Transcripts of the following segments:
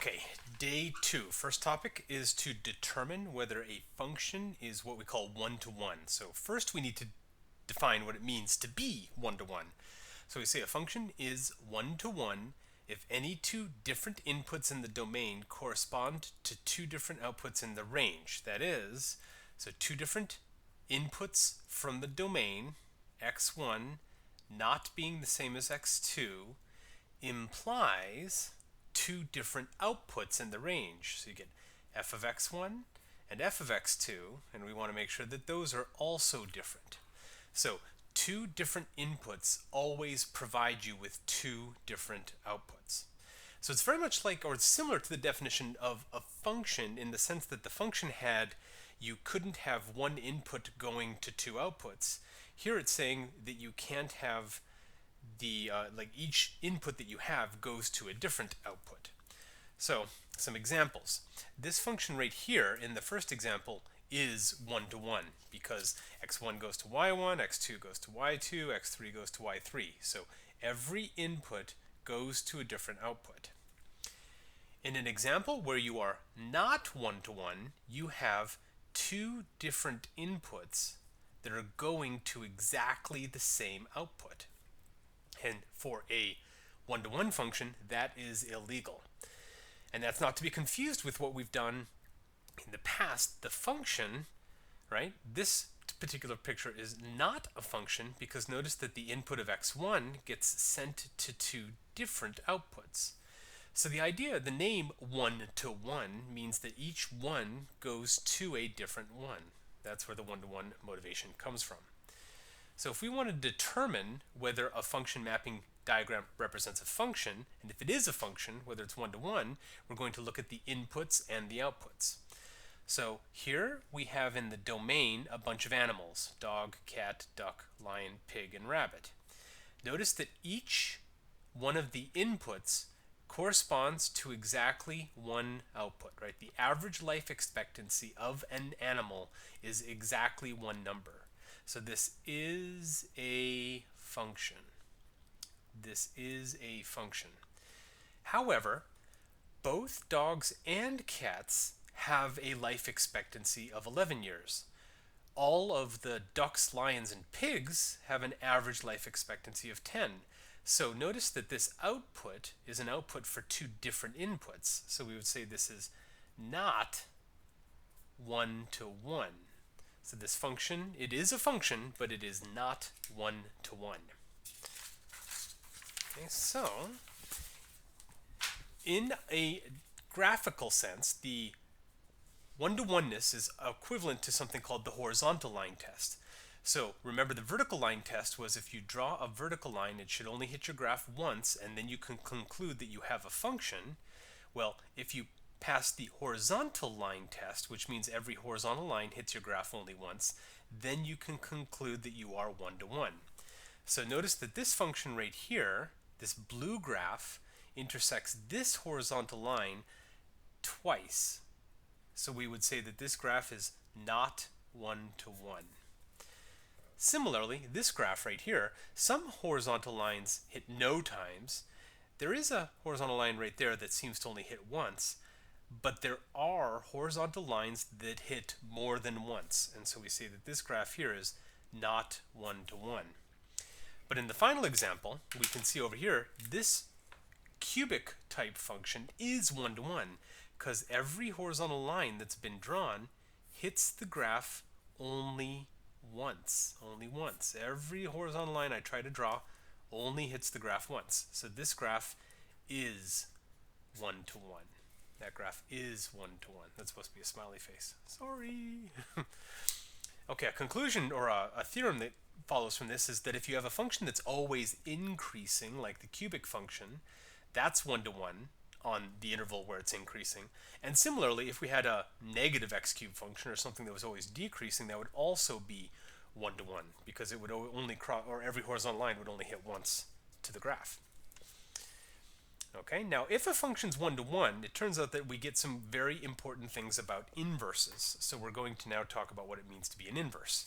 Okay, day two. First topic is to determine whether a function is what we call one-to-one. So first we need to define what it means to be one-to-one. So we say a function is one-to-one if any two different inputs in the domain correspond to two different outputs in the range. That is, so two different inputs from the domain, x1 not being the same as x2, implies two different outputs in the range. So you get f of x1 and f of x2, and we want to make sure that those are also different. So two different inputs always provide you with two different outputs. So it's very much like, or it's similar to the definition of a function in the sense that the function had, you couldn't have one input going to two outputs. Here it's saying that you can't have like each input that you have goes to a different output. So some examples. This function right here in the first example is one-to-one because x1 goes to y1, x2 goes to y2, x3 goes to y3. So every input goes to a different output. In an example where you are not one-to-one, you have two different inputs that are going to exactly the same output. And for a one-to-one function, that is illegal. And that's not to be confused with what we've done in the past. The function, right, this particular picture is not a function because notice that the input of x1 gets sent to two different outputs. So the idea, the name one-to-one means that each one goes to a different one. That's where the one-to-one motivation comes from. So if we want to determine whether a function mapping diagram represents a function, and if it is a function, whether it's one-to-one, we're going to look at the inputs and the outputs. So here we have in the domain a bunch of animals: dog, cat, duck, lion, pig, and rabbit. Notice that each one of the inputs corresponds to exactly one output, right? The average life expectancy of an animal is exactly one number. So this is a function. This is a function. However, both dogs and cats have a life expectancy of 11 years. All of the ducks, lions, and pigs have an average life expectancy of 10. So notice that this output is an output for two different inputs. So we would say this is not one-to-one. So this function, it is a function, but it is not one-to-one. Okay, so in a graphical sense, the one-to-oneness is equivalent to something called the horizontal line test. So remember, the vertical line test was if you draw a vertical line, it should only hit your graph once, and then you can conclude that you have a function. Well, if you pass the horizontal line test, which means every horizontal line hits your graph only once, then you can conclude that you are one-to-one. So notice that this function right here, this blue graph, intersects this horizontal line twice. So we would say that this graph is not one-to-one. Similarly, this graph right here, some horizontal lines hit no times. There is a horizontal line right there that seems to only hit once, but there are horizontal lines that hit more than once. And so we say that this graph here is not one-to-one. But in the final example, we can see over here, this cubic type function is one-to-one because every horizontal line that's been drawn hits the graph only once. Only once. Every horizontal line I try to draw only hits the graph once. So this graph is one-to-one. That graph is one-to-one. That's supposed to be a smiley face. Sorry. Okay, a conclusion or a theorem that follows from this is that if you have a function that's always increasing, like the cubic function, that's one-to-one on the interval where it's increasing. And similarly, if we had a negative x cubed function or something that was always decreasing, that would also be one-to-one because it would only cross, or every horizontal line would only hit once to the graph. Okay, now if a function's one-to-one, it turns out that we get some very important things about inverses. So we're going to now talk about what it means to be an inverse.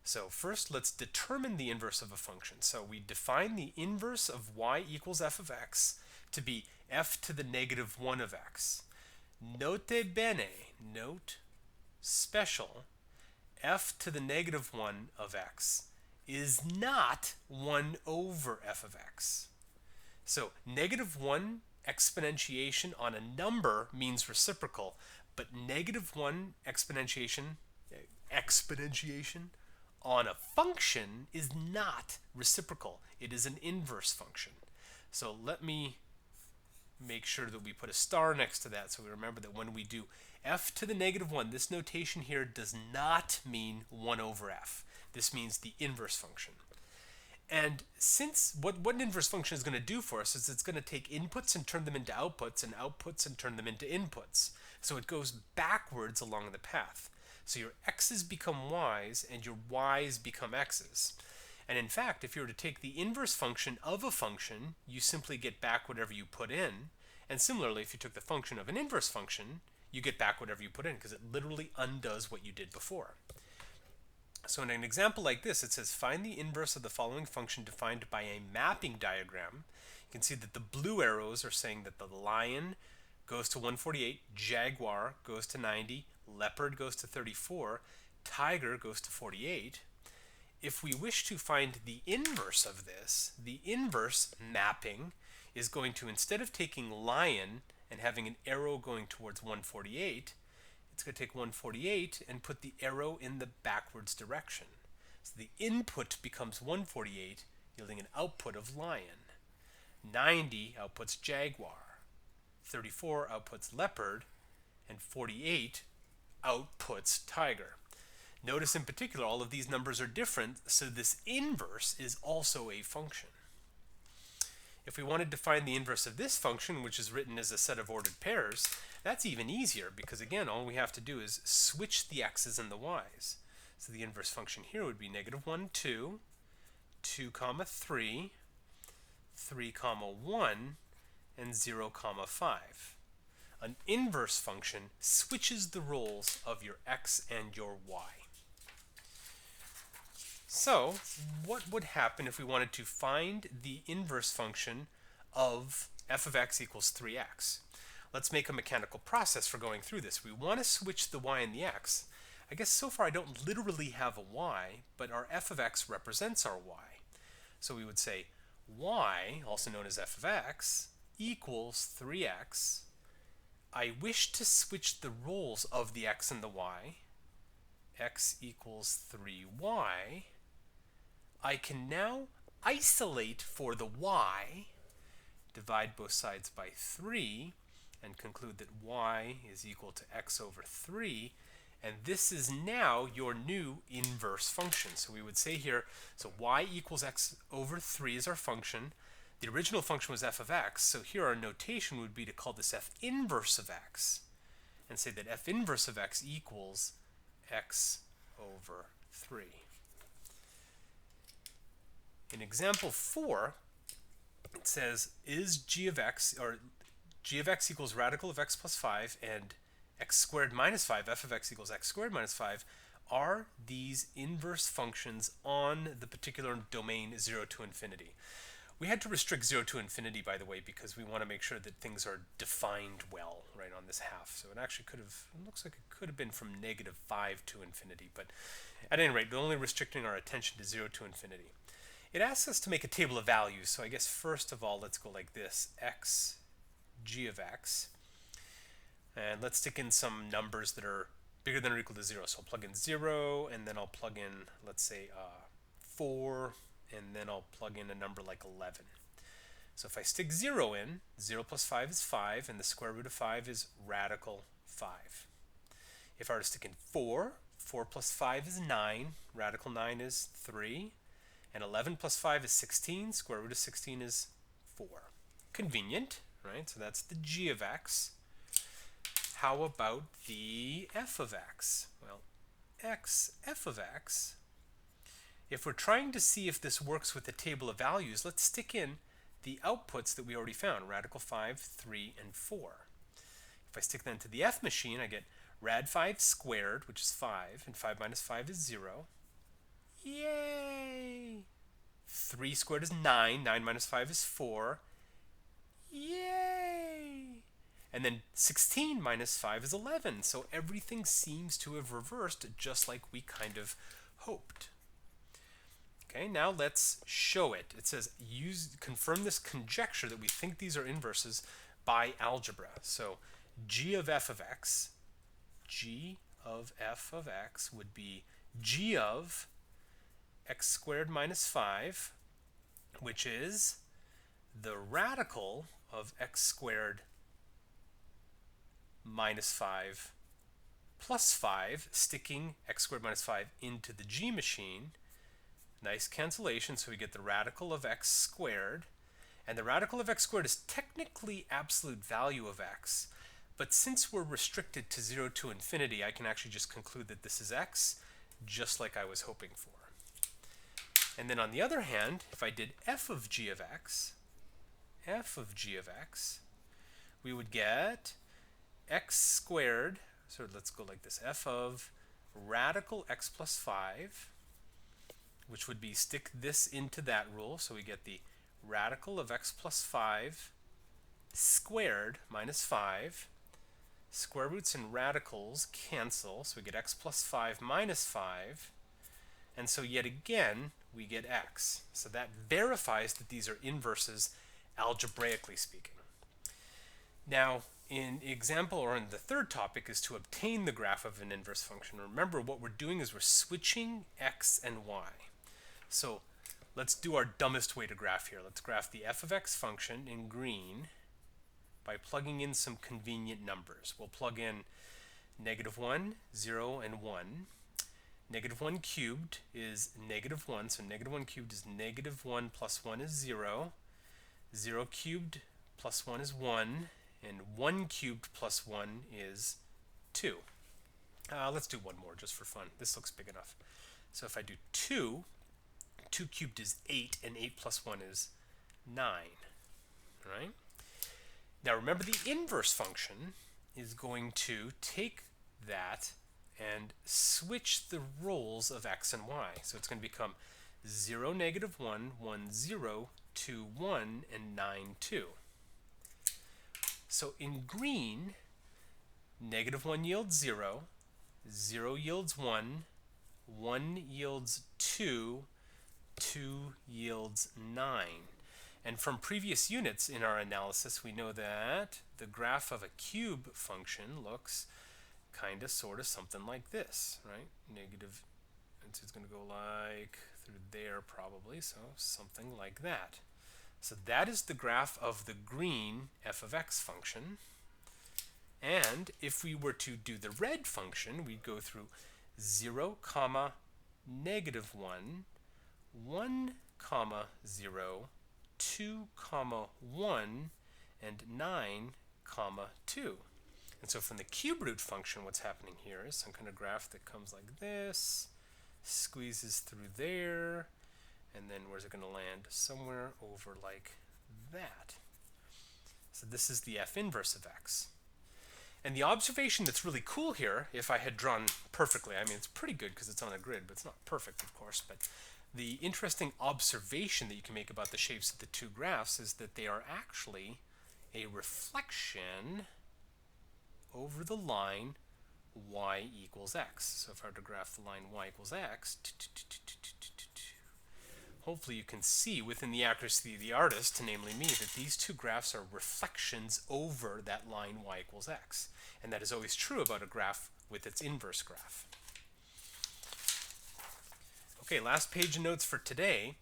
So first, let's determine the inverse of a function. So we define the inverse of y equals f of x to be f to the negative 1 of x. Note bene, note special, f to the negative 1 of x is not 1 over f of x. So negative 1 exponentiation on a number means reciprocal, but negative 1 exponentiation on a function is not reciprocal. It is an inverse function. So let me make sure that we put a star next to that so we remember that when we do f to the negative 1, this notation here does not mean 1 over f. This means the inverse function. And since what an inverse function is going to do for us is it's going to take inputs and turn them into outputs and outputs and turn them into inputs. So it goes backwards along the path. So your x's become y's and your y's become x's. And in fact, if you were to take the inverse function of a function, you simply get back whatever you put in. And similarly, if you took the function of an inverse function, you get back whatever you put in because it literally undoes what you did before. So in an example like this, it says find the inverse of the following function defined by a mapping diagram. You can see that the blue arrows are saying that the lion goes to 148, jaguar goes to 90, leopard goes to 34, tiger goes to 48. If we wish to find the inverse of this, the inverse mapping is going to, instead of taking lion and having an arrow going towards 148, it's going to take 148 and put the arrow in the backwards direction. So the input becomes 148, yielding an output of lion. 90 outputs jaguar. 34 outputs leopard. And 48 outputs tiger. Notice in particular all of these numbers are different, so this inverse is also a function. If we wanted to find the inverse of this function, which is written as a set of ordered pairs, that's even easier because again all we have to do is switch the x's and the y's. So the inverse function here would be negative 1, 2, 2 comma 3, 3 comma 1, and 0 comma 5. An inverse function switches the roles of your x and your y. So what would happen if we wanted to find the inverse function of f of x equals 3x? Let's make a mechanical process for going through this. We want to switch the y and the x. I guess so far I don't literally have a y, but our f of x represents our y. So we would say y, also known as f of x, equals 3x. I wish to switch the roles of the x and the y. X equals 3y. I can now isolate for the y, divide both sides by 3, and conclude that y is equal to x over 3. And this is now your new inverse function. So we would say here, so y equals x over 3 is our function. The original function was f of x, so here our notation would be to call this f inverse of x and say that f inverse of x equals x over 3. In example 4, it says is g of x, or g of x equals radical of x plus 5 and x squared minus 5, f of x equals x squared minus 5, are these inverse functions on the particular domain 0 to infinity. We had to restrict 0 to infinity, by the way, because we want to make sure that things are defined well, right, on this half. So it actually could have, it looks like it could have been from negative 5 to infinity. But at any rate, we're only restricting our attention to 0 to infinity. It asks us to make a table of values. So I guess first of all, let's go like this, x, g of x. And let's stick in some numbers that are bigger than or equal to 0. So I'll plug in 0, and then I'll plug in, let's say, 4, and then I'll plug in a number like 11. So if I stick 0 in, 0 plus 5 is 5, and the square root of 5 is radical 5. If I were to stick in 4, 4 plus 5 is 9, radical 9 is 3, and 11 plus 5 is 16, square root of 16 is 4. Convenient, right? So that's the g of x. How about the f of x? Well, x, f of x. If we're trying to see if this works with the table of values, let's stick in the outputs that we already found, radical 5, 3, and 4. If I stick that into the f machine, I get rad 5 squared, which is 5, and 5 minus 5 is 0. Yay! 3 squared is 9, 9 minus 5 is 4. Yay! And then 16 minus 5 is 11. So everything seems to have reversed just like we kind of hoped. Okay, now let's show it. It says confirm this conjecture that we think these are inverses by algebra. So g of f of x would be g of x squared minus 5, which is the radical of x squared minus 5 plus 5, sticking x squared minus 5 into the g machine. Nice cancellation, so we get the radical of x squared. And the radical of x squared is technically absolute value of x. But since we're restricted to 0 to infinity, I can actually just conclude that this is x, just like I was hoping for. And then on the other hand, if I did f of g of x, we would get x squared, so let's go like this, f of radical x plus 5, which would be stick this into that rule, so we get the radical of x plus 5 squared minus 5. Square roots and radicals cancel, so we get x plus 5 minus 5. And so yet again, we get x. So that verifies that these are inverses algebraically speaking. Now, in example, or in the third topic, is to obtain the graph of an inverse function. Remember, what we're doing is we're switching x and y. So let's do our dumbest way to graph here. Let's graph the f of x function in green by plugging in some convenient numbers. We'll plug in -1, 0, and 1. -1 cubed is -1, so -1 cubed is -1 plus 1 is 0. 0 cubed plus 1 is 1. And 1 cubed plus 1 is 2. Let's do one more just for fun. This looks big enough. So if I do 2, 2 cubed is 8, and 8 plus 1 is 9. Right? Now remember, the inverse function is going to take that and switch the roles of x and y. So it's going to become 0, -1, 1, 0, 2, 1, and 9, 2. So in green, -1 yields 0, 0 yields 1, 1 yields 2, 2 yields 9. And from previous units in our analysis, we know that the graph of a cube function looks kind of sort of something like this, right? Negative, and so it's going to go like through there probably, so something like that. So that is the graph of the green f of x function. And if we were to do the red function, we'd go through 0, -1, 1, 0, 2, 1, and 9, 2. And so from the cube root function, what's happening here is some kind of graph that comes like this, squeezes through there, and then where's it going to land? Somewhere over like that. So this is the f inverse of x. And the observation that's really cool here, if I had drawn perfectly, I mean, it's pretty good because it's on a grid, but it's not perfect, of course. But the interesting observation that you can make about the shapes of the two graphs is that they are actually a reflection over the line y equals x. So if I were to graph the line y equals x, hopefully you can see within the accuracy of the artist, namely me, that these two graphs are reflections over that line y equals x. And that is always true about a graph with its inverse graph. Okay, last page of notes for today.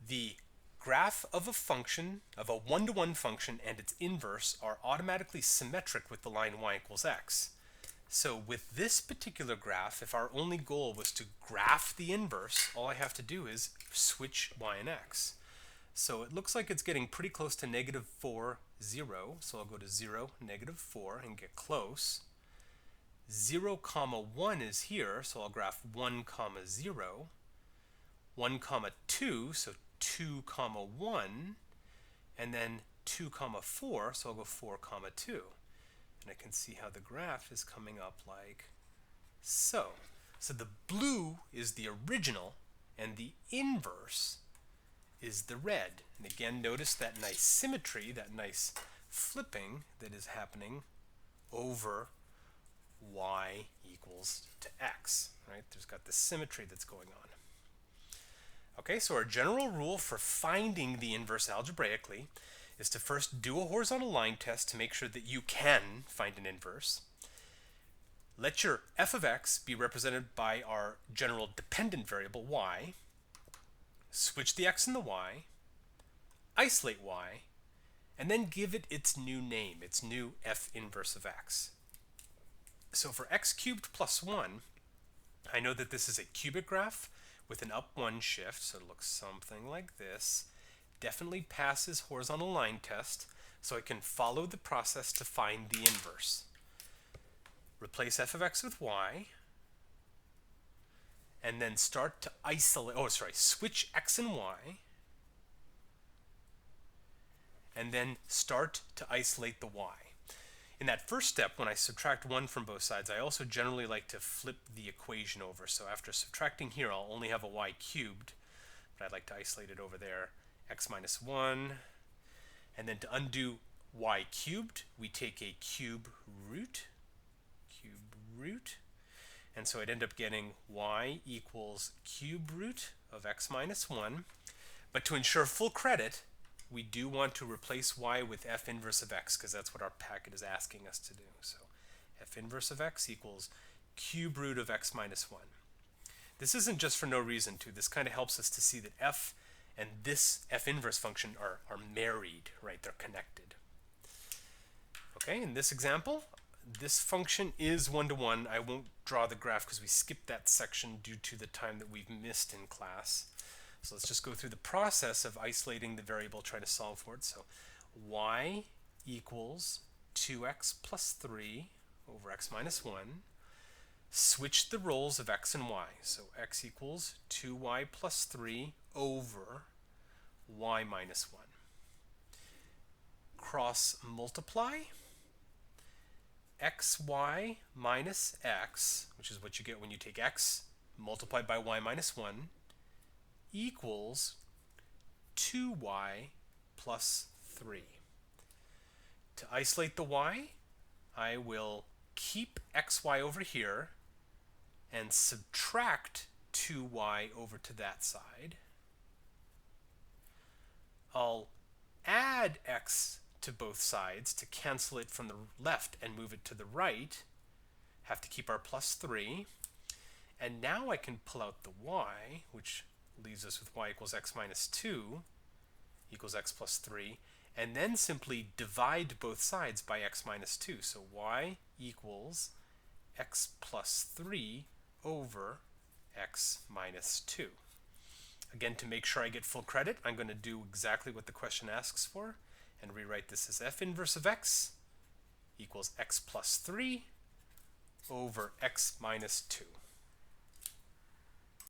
The graph of a function, of a one-to-one function and its inverse are automatically symmetric with the line y equals x. So with this particular graph, if our only goal was to graph the inverse, all I have to do is switch y and x. So it looks like it's getting pretty close to -4, 0. So I'll go to 0, -4 and get close. 0, 1 is here, so I'll graph 1, 0. 1, 2, so 2, 1. And then 2, 4, so I'll go 4, 2. And I can see how the graph is coming up like so. So the blue is the original, and the inverse is the red. And again, notice that nice symmetry, that nice flipping that is happening over y equals to x, right? There's got the symmetry that's going on. Okay, so our general rule for finding the inverse algebraically is to first do a horizontal line test to make sure that you can find an inverse. Let your f of x be represented by our general dependent variable y. Switch the x and the y, isolate y, and then give it its new name, its new f inverse of x. So for x cubed plus 1, I know that this is a cubic graph with an up 1 shift, so it looks something like this. Definitely passes horizontal line test, so I can follow the process to find the inverse. Replace f of x with y, and then start to switch x and y, and then start to isolate the y. In that first step, when I subtract 1 from both sides, I also generally like to flip the equation over. So after subtracting here, I'll only have a y cubed, but I'd like to isolate it over there, x minus 1. And then to undo y cubed, we take a cube root. And so I'd end up getting y equals cube root of x minus 1. But to ensure full credit, we do want to replace y with f inverse of x, because that's what our packet is asking us to do. So f inverse of x equals cube root of x minus 1. This isn't just for no reason, too. This kind of helps us to see that f and this f inverse function are married, right? They're connected. Okay, in this example, this function is 1-to-1. I won't draw the graph because we skipped that section due to the time that we've missed in class. So let's just go through the process of isolating the variable, trying to solve for it. So y equals 2x plus 3 over x minus 1. Switch the roles of x and y. So x equals 2y plus 3 over y minus 1. Cross multiply xy minus x, which is what you get when you take x multiplied by y minus 1, equals 2y plus 3. To isolate the y, I will keep xy over here and subtract 2y over to that side. I'll add x to both sides to cancel it from the left and move it to the right. Have to keep our plus 3. And now I can pull out the y, which leaves us with y equals x minus 2 equals x plus 3, and then simply divide both sides by x minus 2. So y equals x plus 3 over x minus 2. Again, to make sure I get full credit, I'm going to do exactly what the question asks for and rewrite this as f inverse of x equals x plus 3 over x minus 2.